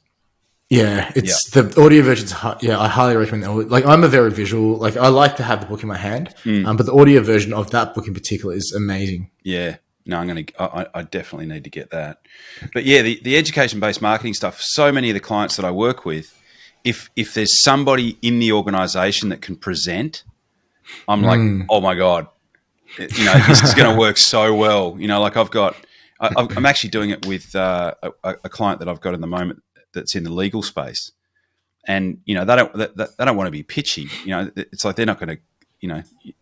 Yeah, the audio version's. I highly recommend that. Like, I'm a very visual. Like, I like to have the book in my hand, but the audio version of that book in particular is amazing. Yeah, no, I definitely need to get that. But yeah, the education-based marketing stuff. So many of the clients that I work with, if there's somebody in the organisation that can present, I'm like, oh my God, this is going to work so well. Like I'm actually doing it with a client that I've got in the moment that's in the legal space, and they don't want to be pitchy. It's like they're not going to,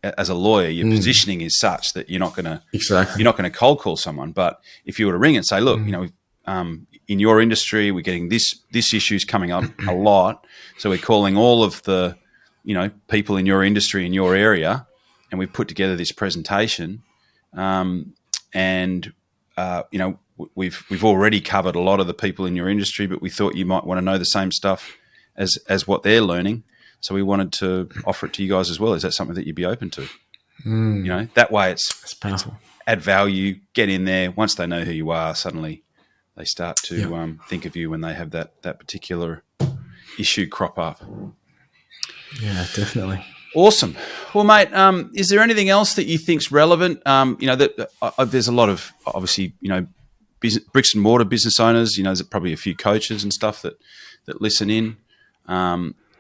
as a lawyer, your positioning is such that you're not going to cold call someone. But if you were to ring and say, look, in your industry, we're getting this issue's coming up a lot, so we're calling all of the people in your industry in your area, and we've put together this presentation, we've already covered a lot of the people in your industry, but we thought you might want to know the same stuff as what they're learning, so we wanted to offer it to you guys as well. Is that something that you'd be open to? That way it's powerful. Add value, get in there. Once they know who you are, suddenly they start to think of you when they have that particular issue crop up. Yeah, definitely. Awesome. Well, mate, is there anything else that you think's relevant? There's a lot of, obviously, bricks and mortar business owners. There's probably a few coaches and stuff that listen in.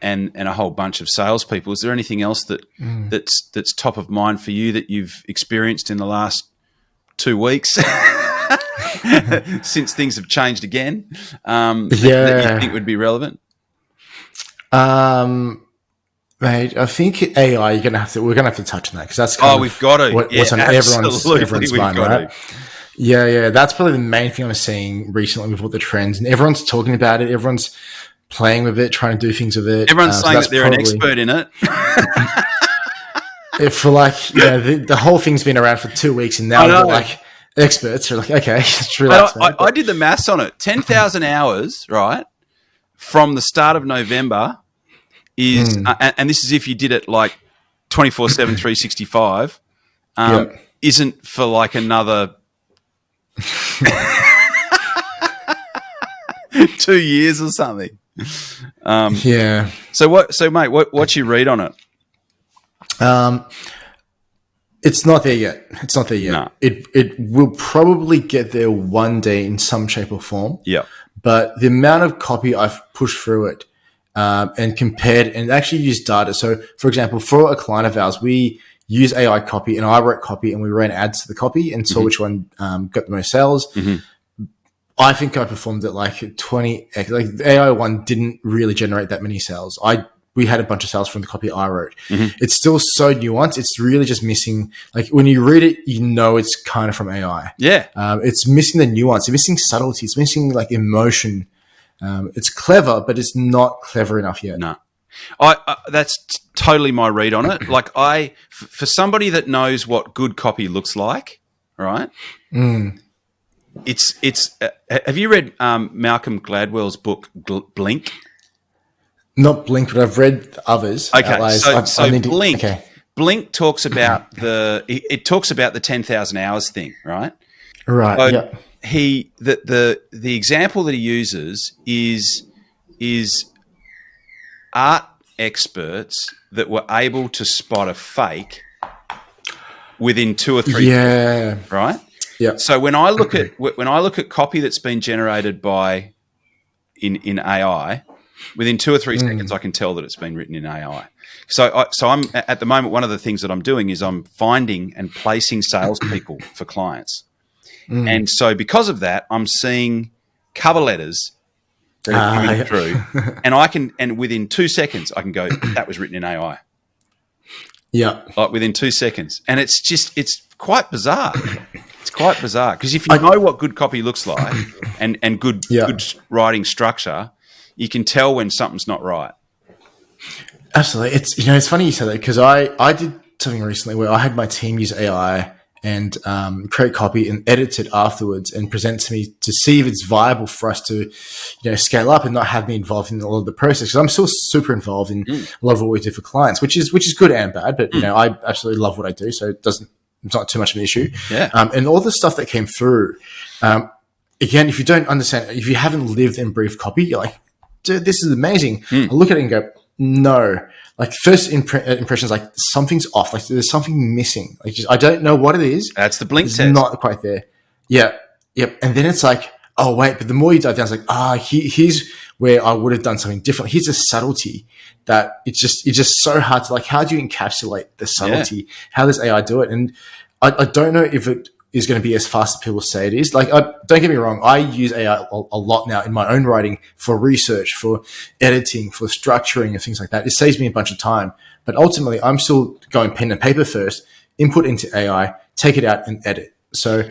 and a whole bunch of salespeople. Is there anything else that's top of mind for you that you've experienced in the last 2 weeks since things have changed again? That you think would be relevant? Mate, I think AI. We're gonna have to touch on that because that's kind of we've got to. What's on everyone's mind, right? To. Yeah. That's probably the main thing I'm seeing recently with all the trends, and everyone's talking about it. Everyone's playing with it, trying to do things with it. Everyone's saying that they're an expert in it. For the whole thing's been around for 2 weeks, and now like experts are like, okay, just relax. I did the maths on it. 10,000 hours, right, from the start of November is, and this is if you did it like 24/7, 365, isn't for like another 2 years or something. So mate, what's your read on it? It's not there yet. No. It will probably get there one day in some shape or form. Yeah. But the amount of copy I've pushed through it and compared and actually used data. So, for example, for a client of ours, we use AI copy and I wrote copy and we ran ads to the copy and saw which one got the most sales. I think I performed at like 20x. Like the AI one didn't really generate that many sales. We had a bunch of sales from the copy I wrote. It's still so nuanced. It's really just missing, like when you read it, you know, it's kind of from AI. Yeah. It's missing the nuance. It's missing subtlety. It's missing like emotion. It's clever, but it's not clever enough yet. No. That's totally my read on it. Like for somebody that knows what good copy looks like, right? It's. Have you read Malcolm Gladwell's book Blink? Not Blink, but I've read others. Okay, so Blink. Blink talks about it talks about the 10,000 hours thing, right? Right. So yeah. The example that he uses is art experts that were able to spot a fake within 2 or 3 minutes, right? Yeah. So when I look at copy that's been generated by in AI, within 2 or 3 seconds I can tell that it's been written in AI. So I'm at the moment, one of the things that I'm doing is I'm finding and placing salespeople for clients. And so because of that, I'm seeing cover letters that are coming through, and within 2 seconds I can go, that was written in AI. Yeah. Like within 2 seconds. And it's quite bizarre. It's quite bizarre because if you know what good copy looks like and good writing structure, you can tell when something's not right. Absolutely. It's funny you say that because I did something recently where I had my team use AI and create copy and edit it afterwards and present to me to see if it's viable for us to, scale up and not have me involved in a lot of the process. Because I'm still super involved in a lot of what we do for clients, which is good and bad. But I absolutely love what I do, so it's not too much of an issue. Yeah. And all the stuff that came through, again, if you don't understand, if you haven't lived and breathed copy, you're like, dude, this is amazing. I look at it and go, no. Like first impressions, like something's off. Like there's something missing. Like I don't know what it is. That's the Blink test. It's not quite there. Yeah. Yep. And then it's like, oh wait, but the more you dive down, it's like, here's where I would have done something different. Here's a subtlety that it's just so hard to like, how do you encapsulate the subtlety? Yeah. How does AI do it? And I don't know if it is going to be as fast as people say it is. Like, don't get me wrong. I use AI a lot now in my own writing for research, for editing, for structuring and things like that. It saves me a bunch of time, but ultimately I'm still going pen and paper first, input into AI, take it out and edit. So,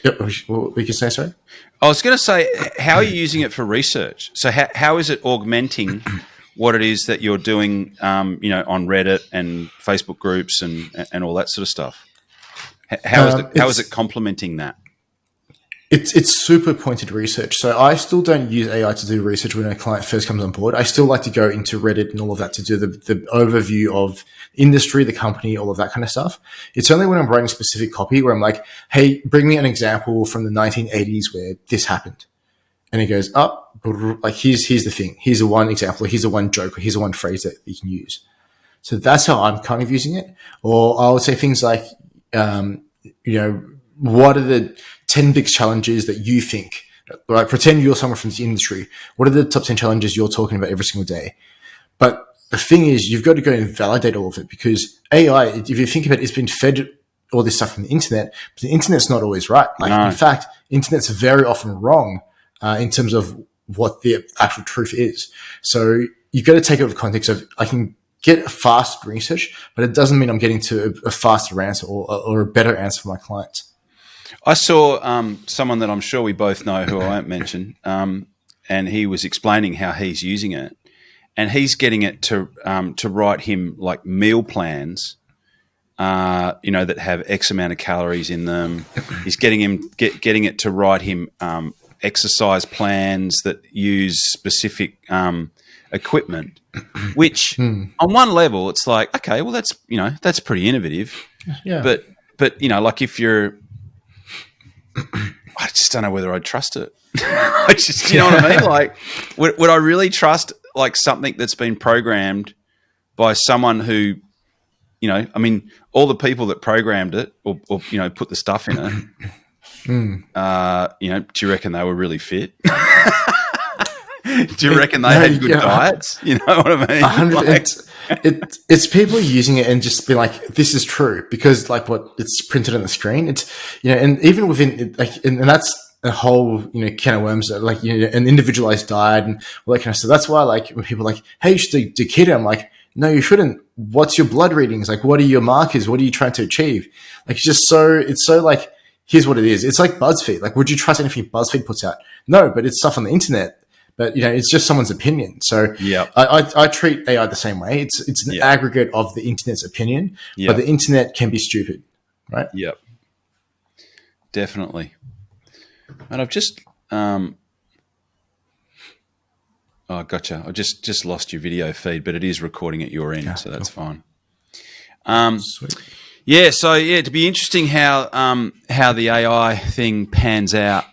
we can say, sorry? I was going to say, how are you using it for research? So how is it augmenting what it is that you're doing, on Reddit and Facebook groups and all that sort of stuff? How is it complementing that? It's super pointed research. So I still don't use AI to do research when a client first comes on board. I still like to go into Reddit and all of that to do the overview of industry, the company, all of that kind of stuff. It's only when I'm writing specific copy where I'm like, hey, bring me an example from the 1980s where this happened. And it goes up, like here's the thing. Here's the one example. Here's the one joke. Or here's the one phrase that you can use. So that's how I'm kind of using it. Or I would say things like, what are the 10 big challenges that you think Like, pretend you're someone from the industry. What are the top 10 challenges you're talking about every single day? But the thing is, you've got to go and validate all of it, because AI, if you think about it, it's been fed all this stuff from the internet, but the internet's not always right. Like, No. in fact, internet's very often wrong in terms of what the actual truth is. So you've got to take it with the context of, I can get a fast research, but it doesn't mean I'm getting to a faster answer or a better answer for my clients. I saw someone that I'm sure we both know, who I won't mention, and he was explaining how he's using it, and he's getting it to write him like meal plans, that have X amount of calories in them. He's getting it to write him exercise plans that use specific equipment, which on one level it's like, okay, well that's pretty innovative. Yeah. But like if you're, I just don't know whether I'd trust it. I just, you know what I mean? Like, would I really trust like something that's been programmed by someone who, I mean, all the people that programmed it or put the stuff in it, do you reckon they were really fit? Do you reckon they had good diets? You know what I mean? 100. It's people using it and just be like, this is true, because like what it's printed on the screen. It's, and even within like, and that's a whole, can of worms, like, an individualized diet and all that kind of stuff. That's why, like, when people are like, hey, you should do keto, I'm like, no, you shouldn't. What's your blood readings? Like, what are your markers? What are you trying to achieve? Like, it's so like, here's what it is. It's like BuzzFeed. Like, would you trust anything BuzzFeed puts out? No, but it's stuff on the internet. But, it's just someone's opinion. So yeah, I treat AI the same way. It's an aggregate of the internet's opinion, but the internet can be stupid, right? Yep. Definitely. And I've just, oh, gotcha. I just lost your video feed, but it is recording at your end, so that's fine. Sweet. Yeah. So it'd be interesting how the AI thing pans out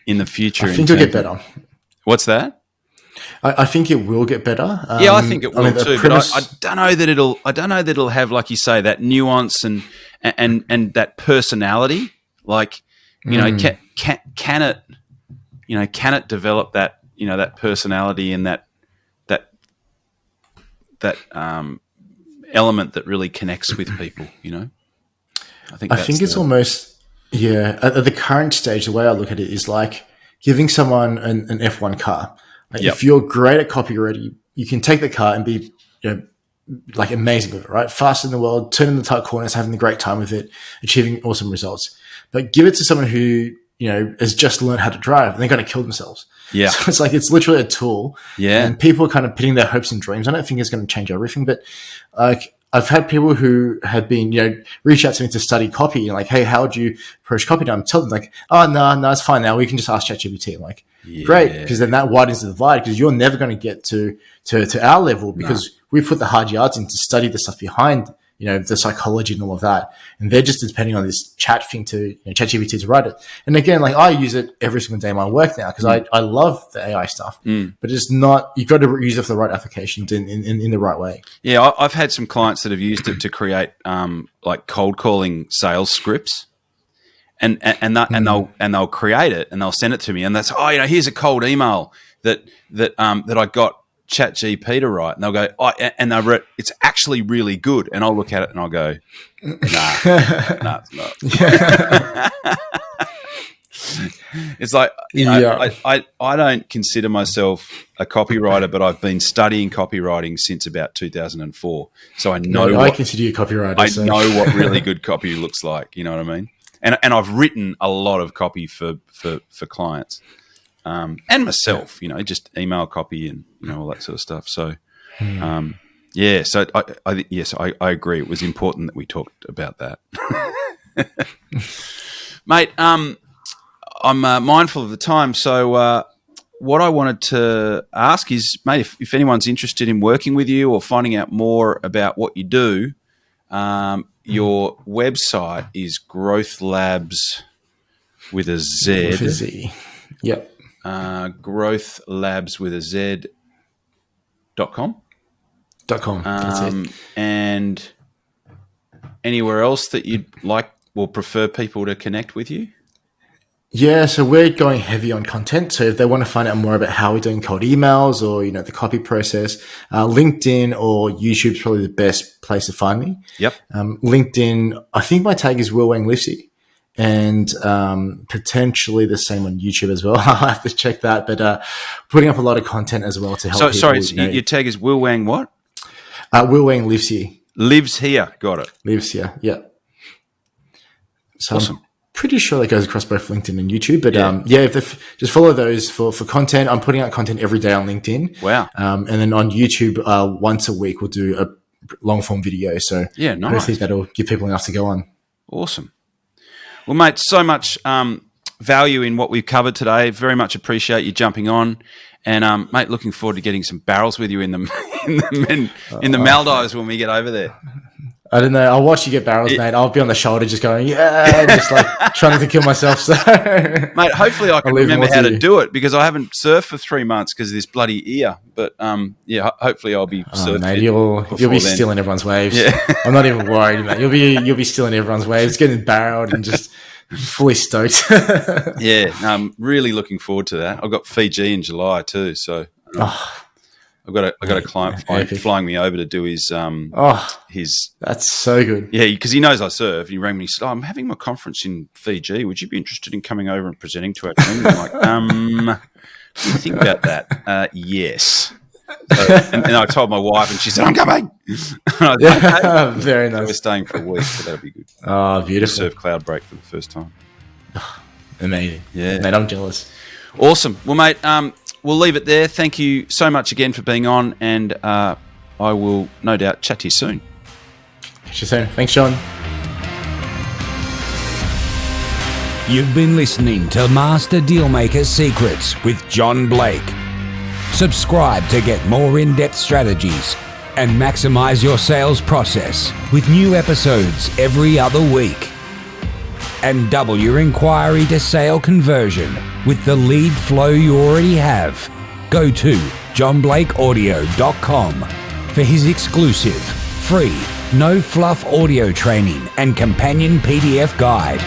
in the future. I think it'll get better. What's that? I think it will get better. I think it will too. But I don't know that it'll. I don't know that it'll have, like you say, that nuance and that personality. Like, can it? Can it develop that? That personality and that element that really connects with people. I think it's almost. Yeah, at the current stage, the way I look at it is like giving someone an F1 car. Like, if you're great at copywriting, you can take the car and be, like, amazing with it, right? Fast in the world, turning the tight corners, having a great time with it, achieving awesome results. But give it to someone who, has just learned how to drive and they're going to kill themselves. Yeah. So it's like, it's literally a tool. Yeah. And people are kind of putting their hopes and dreams on it. I think it's going to change everything. But like, I've had people who have been, reach out to me to study copy and like, hey, how would you approach copy? And I'm telling them like, oh, no, it's fine now. We can just ask ChatGPT. I'm like, great. Because then that widens the divide, because you're never going to get to our level, because we put the hard yards in to study the stuff behind, the psychology and all of that. And they're just depending on this chat thing to, ChatGPT to write it. And again, like, I use it every single day in my work now, because I love the AI stuff, but it's not, you've got to use it for the right applications in the right way. Yeah. I've had some clients that have used it to create, like cold calling sales scripts. And they'll create it and they'll send it to me, and that's, here's a cold email that I got ChatGPT to write, and they'll go, and they wrote, it's actually really good, and I'll look at it and I'll go, nah, it's not. It's like, I don't consider myself a copywriter, but I've been studying copywriting since about 2004, so I know. I consider you a copywriter. I know what really good copy looks like. You know what I mean? And I've written a lot of copy for clients, and myself, just email copy and, all that sort of stuff. So, so I agree. It was important that we talked about that. Mate, I'm mindful of the time. So what I wanted to ask is, mate, if anyone's interested in working with you or finding out more about what you do, your website is Growth Labs with a Z. With a Z. Yep. Growth Labs with a Z.com. .com. That's it. And anywhere else that you'd like or prefer people to connect with you? Yeah, so we're going heavy on content. So if they want to find out more about how we're doing cold emails or, the copy process, LinkedIn or YouTube is probably the best place to find me. Yep. LinkedIn, I think my tag is Wang Lifsey, and potentially the same on YouTube as well. I'll have to check that, but putting up a lot of content as well to help people. Sorry, your tag is Will Wang what? Wang Lifsey. Lives here. Got it. Lives here, yeah. So Awesome. I'm pretty sure that goes across both LinkedIn and YouTube. But if they just follow those for content. I'm putting out content every day on LinkedIn. Wow. And then on YouTube, once a week, we'll do a long form video. So nice. I think that'll give people enough to go on. Awesome. Well, mate, so much value in what we've covered today. Very much appreciate you jumping on. And, mate, looking forward to getting some barrels with you in the Maldives when we get over there. I don't know. I'll watch you get barrels, mate. I'll be on the shoulder just going, just like trying to kill myself. So, mate, hopefully I can remember how to do it because I haven't surfed for 3 months because of this bloody ear. But, hopefully I'll be surfing. Mate, you'll be stealing everyone's waves. Yeah. I'm not even worried, mate. You'll be stealing everyone's waves, getting barreled and just fully stoked. Yeah, I'm really looking forward to that. I've got Fiji in July too, so I've got a client flying me over to do his. That's so good. Yeah, because he knows I surf. He rang me. He said, "I'm having my conference in Fiji. Would you be interested in coming over and presenting to our team?" I'm like, what do you think about that? Yes. So, and I told my wife, and she said, "I'm coming." Very nice. So we're staying for a week, so that'll be good. Oh, beautiful. Surf cloud break for the first time. Amazing. Yeah, mate, I'm jealous. Awesome. Well, mate, we'll leave it there. Thank you so much again for being on, and I will no doubt chat to you soon. Catch you soon. Thanks, Sean. You've been listening to Master Dealmaker Secrets with John Blake. Subscribe to get more in-depth strategies and maximize your sales process with new episodes every other week. And double your inquiry to sale conversion with the lead flow you already have. Go to johnblakeaudio.com for his exclusive, free, no fluff audio training and companion PDF guide.